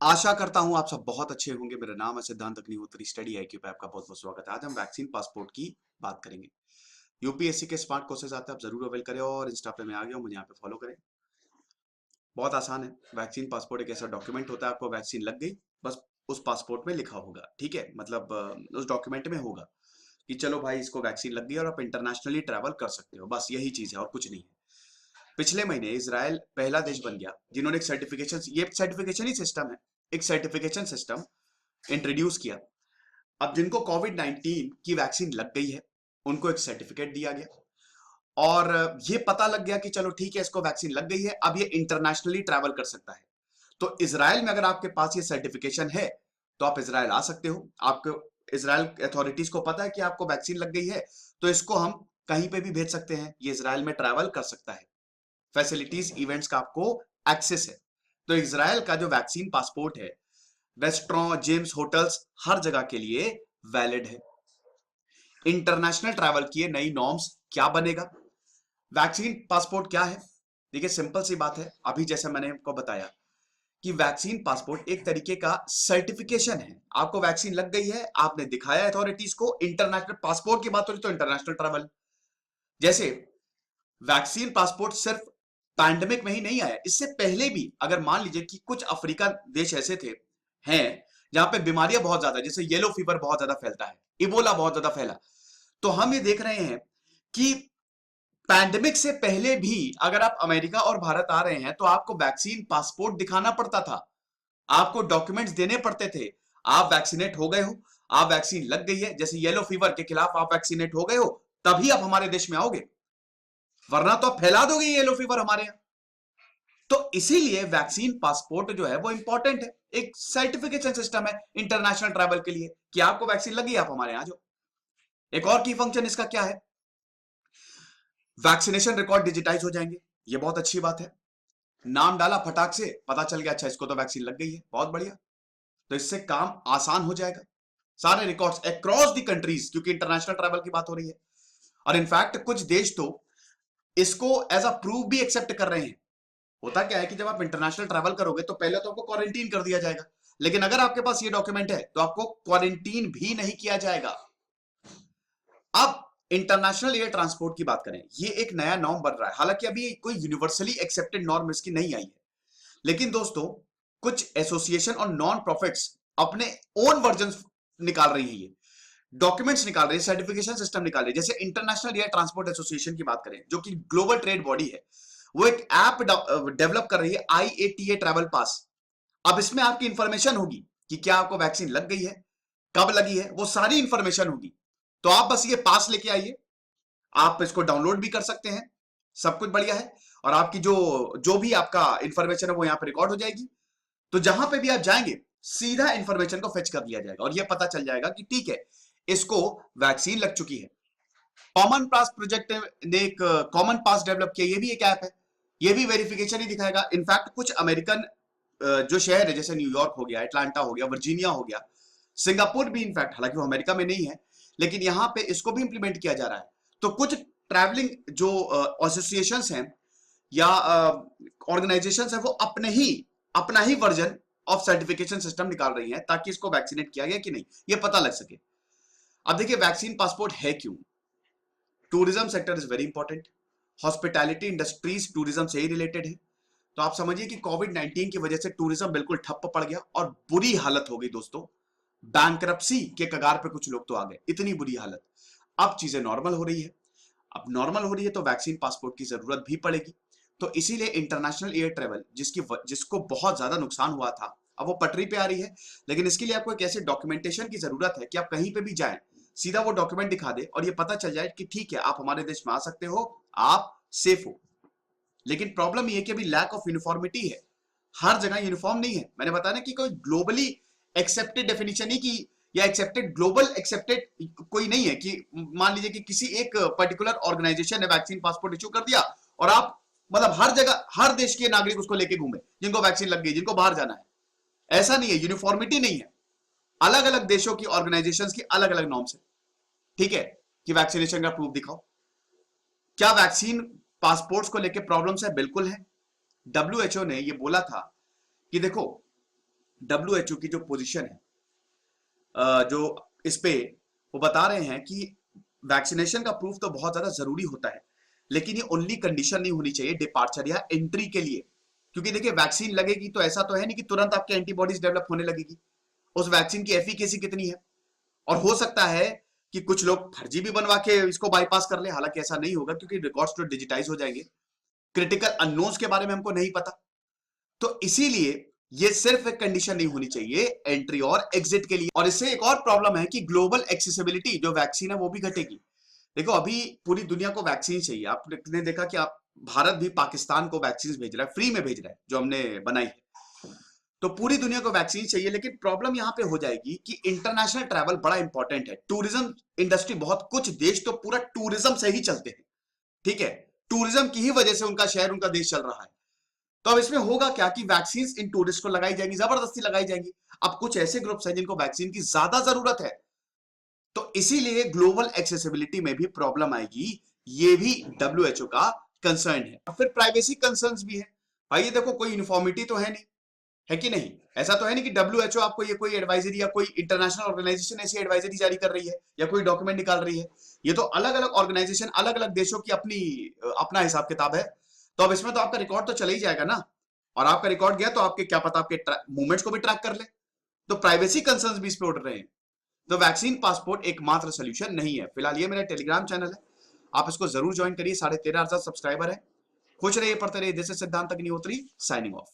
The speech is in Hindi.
आशा करता हूं आप सब बहुत अच्छे होंगे। मेरा नाम है सिद्धांत अग्निहोत्री, स्टडी आईक्यू पे आपका बहुत बहुत स्वागत है। आज हम वैक्सीन पासपोर्ट की बात करेंगे। यूपीएससी के स्मार्ट कोर्सेज आते हैं, आप जरूर अवेल करें और इंस्टा पे मैं आ गया हूं, मुझे यहाँ पे फॉलो करें। बहुत आसान है। वैक्सीन पासपोर्ट एक ऐसा डॉक्यूमेंट होता है, आपको वैक्सीन लग गई, बस उस पासपोर्ट में लिखा होगा, ठीक है, मतलब उस डॉक्यूमेंट में होगा कि चलो भाई इसको वैक्सीन लग गई और आप इंटरनेशनली ट्रैवल कर सकते हो। बस यही चीज है और कुछ नहीं है। पिछले महीने इसराइल पहला देश बन गया जिन्होंने एक सर्टिफिकेशन, ये सर्टिफिकेशन ही सिस्टम है, एक सर्टिफिकेशन सिस्टम इंट्रोड्यूस किया। अब जिनको कोविड 19 की वैक्सीन लग गई है उनको एक सर्टिफिकेट दिया गया और ये पता लग गया कि चलो ठीक है, इसको वैक्सीन लग गई है, अब ये इंटरनेशनली ट्रैवल कर सकता है। तो इसराइल में अगर आपके पास ये सर्टिफिकेशन है तो आप इसराइल आ सकते हो। आपको इसराइल अथॉरिटीज को पता है कि आपको वैक्सीन लग गई है, तो इसको हम कहीं पे भी भेज सकते हैं, ये इसराइल में ट्रैवल कर सकता है। फैसिलिटीज इवेंट्स का आपको एक्सेस है। तो इसराइल का जो वैक्सीन पासपोर्ट है, रेस्टोरेंट, जिम्स, होटल्स, हर जगह के लिए वैलिड है। इंटरनेशनल ट्रैवल की नई नॉर्म्स क्या बनेगा? वैक्सीन पासपोर्ट क्या है? देखिए सिंपल सी बात है, अभी जैसे मैंने आपको बताया कि वैक्सीन पासपोर्ट एक तरीके का सर्टिफिकेशन है। आपको वैक्सीन लग गई है, आपने दिखाया अथॉरिटीज को। इंटरनेशनल पासपोर्ट की बात हो रही तो इंटरनेशनल ट्रैवल। जैसे वैक्सीन पासपोर्ट सिर्फ पैंडेमिक में ही नहीं आया, इससे पहले भी अगर मान लीजिए कि कुछ अफ्रीका देश ऐसे थे हैं जहां पे बीमारियां बहुत ज्यादा, जैसे येलो फीवर बहुत ज्यादा फैलता है, इबोला बहुत ज्यादा फैला, तो हम ये देख रहे हैं कि पैंडेमिक से पहले भी अगर आप अमेरिका और भारत आ रहे हैं तो आपको वैक्सीन पासपोर्ट दिखाना पड़ता था, आपको डॉक्यूमेंट्स देने पड़ते थे। आप वैक्सीनेट हो गए हो, आप वैक्सीन लग गई है, जैसे येलो फीवर के खिलाफ आप वैक्सीनेट हो गए हो, तभी आप हमारे देश में आओगे, वरना तो आप फैला दोगे येलो फीवर हमारे यहां। तो इसीलिए वैक्सीन पासपोर्ट जो है वो इंपॉर्टेंट है, एक सर्टिफिकेशन सिस्टम है इंटरनेशनल ट्रैवल के लिए कि आपको वैक्सीन लगी, आप हमारे यहां जाओ। एक और की फंक्शन इसका क्या है? वैक्सीनेशन रिकॉर्ड डिजिटाइज हो जाएंगे, ये बहुत अच्छी बात है। नाम डाला, फटाक से पता चल गया, अच्छा इसको तो वैक्सीन लग गई है, बहुत बढ़िया। तो इससे काम आसान हो जाएगा, सारे रिकॉर्ड्स अक्रॉस दी कंट्रीज, क्योंकि इंटरनेशनल ट्रैवल की बात हो रही है। और इनफैक्ट कुछ देश तो इसको एज अ प्रूफ भी एक्सेप्ट कर रहे हैं। होता क्या है कि जब आप इंटरनेशनल ट्रैवल करोगे तो पहले तो आपको क्वारंटीन कर दिया जाएगा, लेकिन अगर आपके पास ये डॉक्यूमेंट है तो आपको क्वारंटीन भी नहीं किया जाएगा। अब इंटरनेशनल एयर ट्रांसपोर्ट की बात करें, ये एक नया नॉर्म बन रहा है, हालांकि अभी कोई यूनिवर्सली एक्सेप्टेड नॉर्म इसकी नहीं आई है, लेकिन दोस्तों कुछ एसोसिएशन और नॉन प्रॉफिट्स अपने ओन वर्जन निकाल रही है, ये डॉक्यूमेंट्स निकाल रही है, सर्टिफिकेशन सिस्टम निकाल रही है। जैसे इंटरनेशनल एयर ट्रांसपोर्ट एसोसिएशन की बात करें, जो कि ग्लोबल ट्रेड बॉडी है, वो एक ऐप डेवलप कर रही है, IATA ट्रैवल पास। अब इसमें आपकी इंफॉर्मेशन होगी कि क्या आपको वैक्सीन लग गई है, कब लगी है, वो सारी इंफॉर्मेशन होगी। तो आप बस ये पास लेके आइए, आप इसको डाउनलोड भी कर सकते हैं, सब कुछ बढ़िया है। और आपकी जो जो भी आपका इंफॉर्मेशन है वो यहाँ पे रिकॉर्ड हो जाएगी। तो जहां पे भी आप जाएंगे सीधा इंफॉर्मेशन को फेच कर लिया जाएगा और ये पता चल जाएगा कि ठीक है, इसको वैक्सीन लग चुकी है। कॉमन पास प्रोजेक्ट ने एक कॉमन पास डेवलप किया, ये भी एक ऐप है, ये भी वेरिफिकेशन ही दिखाएगा। इनफैक्ट कुछ अमेरिकन जो शहर है, जैसे न्यूयॉर्क हो गया, एटलांटा हो गया, वर्जीनिया हो गया, सिंगापुर भी, इनफैक्ट हालांकि वो अमेरिका में नहीं है, लेकिन यहां पे इसको भी इंप्लीमेंट किया जा रहा है। तो कुछ ट्रैवलिंग जो एसोसिएशन हैं या ऑर्गेनाइजेशन है, वो अपना ही वर्जन ऑफ सर्टिफिकेशन सिस्टम निकाल रही है ताकि इसको वैक्सीनेट किया गया कि नहीं ये पता लग सके। अब देखिए वैक्सीन पासपोर्ट है क्यों? Tourism sector is very important, hospitality industries tourism से ही रिलेटेड है। तो आप समझिए कि कोविड 19 की वजह से टूरिज्म बिल्कुल ठप्प पड़ गया और बुरी हालत हो गई दोस्तों, बैंकरप्सी के कगार पे कुछ लोग तो आ गए, इतनी बुरी हालत। अब चीजें नॉर्मल हो रही है, अब नॉर्मल हो रही है तो वैक्सीन पासपोर्ट की जरूरत भी पड़ेगी। तो इसीलिए इंटरनेशनल एयर ट्रेवल जिसको बहुत ज्यादा नुकसान हुआ था, अब वो पटरी पे आ रही है। लेकिन इसके लिए आपको एक ऐसे डॉक्यूमेंटेशन की जरूरत है कि आप कहीं पे भी जाएं, सीधा वो डॉक्यूमेंट दिखा दे और ये पता चल जाए कि ठीक है, आप हमारे देश में आ सकते हो, आप सेफ हो। लेकिन प्रॉब्लम ये कि अभी लैक ऑफ यूनिफॉर्मिटी है, हर जगह यूनिफॉर्म नहीं है। मैंने बताया ना कि कोई ग्लोबली एक्सेप्टेड डेफिनेशन ही की, या एक्सेप्टेड ग्लोबल एक्सेप्टेड कोई नहीं है कि मान लीजिए कि किसी एक पर्टिकुलर ऑर्गेनाइजेशन ने वैक्सीन पासपोर्ट इश्यू कर दिया और आप मतलब हर जगह हर देश के नागरिक उसको लेके घूमे जिनको वैक्सीन लग गई, जिनको बाहर जाना है। ऐसा नहीं है, यूनिफॉर्मिटी नहीं है, अलग अलग देशों की ऑर्गेनाइजेशंस की अलग अलग नॉर्म्स है, ठीक है, कि वैक्सीनेशन का प्रूफ दिखाओ। क्या वैक्सीन पासपोर्ट्स को लेकर प्रॉब्लम्स है? बिल्कुल है। WHO ने ये बोला था कि देखो WHO की जो पोजीशन है, जो इस पे वो बता रहे हैं कि वैक्सीनेशन का प्रूफ तो बहुत ज्यादा जरूरी होता है, लेकिन ये ओनली कंडीशन नहीं होनी चाहिए डिपार्चर या एंट्री के लिए। क्योंकि देखिए वैक्सीन लगेगी तो ऐसा तो है नहीं कि तुरंत आपके एंटीबॉडीज डेवलप होने लगेगी। उस वैक्सीन की एफिकेसी कितनी है, और हो सकता है कि कुछ लोग फर्जी भी बनवा के इसको बाईपास कर ले, हालांकि ऐसा नहीं होगा क्योंकि रिकॉर्ड्स तो डिजिटाइज हो जाएंगे। क्रिटिकल अननोन्स के बारे में हमको नहीं पता, तो इसीलिए ये सिर्फ एक कंडीशन नहीं होनी चाहिए एंट्री और एग्जिट के लिए। और इससे एक और प्रॉब्लम है कि ग्लोबल एक्सेसिबिलिटी जो वैक्सीन है वो भी घटेगी। देखो अभी पूरी दुनिया को वैक्सीन चाहिए, आपने देखा कि आप भारत भी पाकिस्तान को वैक्सीन भेज रहा है, फ्री में भेज रहा है जो हमने बनाई है। तो पूरी दुनिया को वैक्सीन चाहिए, लेकिन प्रॉब्लम यहां पे हो जाएगी कि इंटरनेशनल ट्रैवल बड़ा इंपॉर्टेंट है। टूरिज्म इंडस्ट्री, बहुत कुछ देश तो पूरा टूरिज्म से ही चलते हैं, ठीक है, टूरिज्म की ही वजह से उनका शहर, उनका देश चल रहा है। तो अब इसमें होगा क्या कि वैक्सीन इन टूरिस्ट को लगाई जाएंगी, जबरदस्ती लगाई जाएंगी। अब कुछ ऐसे ग्रुप्स हैं जिनको वैक्सीन की ज्यादा जरूरत है, तो इसीलिए ग्लोबल एक्सेसिबिलिटी में भी प्रॉब्लम आएगी। ये भी WHO का कंसर्न है। फिर प्राइवेसी कंसर्न्स भी है। भाई ये देखो कोई यूनिफॉर्मिटी तो है नहीं, है कि नहीं? ऐसा तो है नहीं कि WHO आपको ये कोई एडवाइजरी या कोई इंटरनेशनल ऑर्गेनाइजेशन ऐसी एडवाइजरी जारी कर रही है या कोई डॉक्यूमेंट निकाल रही है। ये तो अलग अलग ऑर्गेनाइजेशन, अलग अलग देशों की अपनी अपना हिसाब किताब है। तो अब इसमें तो आपका रिकॉर्ड तो चला ही जाएगा ना, और आपका रिकॉर्ड गया तो आपके क्या पता आपके मूवमेंट्स को भी ट्रैक कर ले। तो प्राइवेसी कंसर्न्स भी इस पे उठ रहे हैं। तो वैक्सीन पासपोर्ट एकमात्र सोल्यूशन नहीं है। फिलहाल ये मेरा टेलीग्राम चैनल है, आप इसको जरूर ज्वाइन करिए। 13,500 सब्सक्राइबर है। खुश रहिए, पढ़ते रहिए। दिस इज सिद्धांत अग्निहोत्री साइनिंग ऑफ।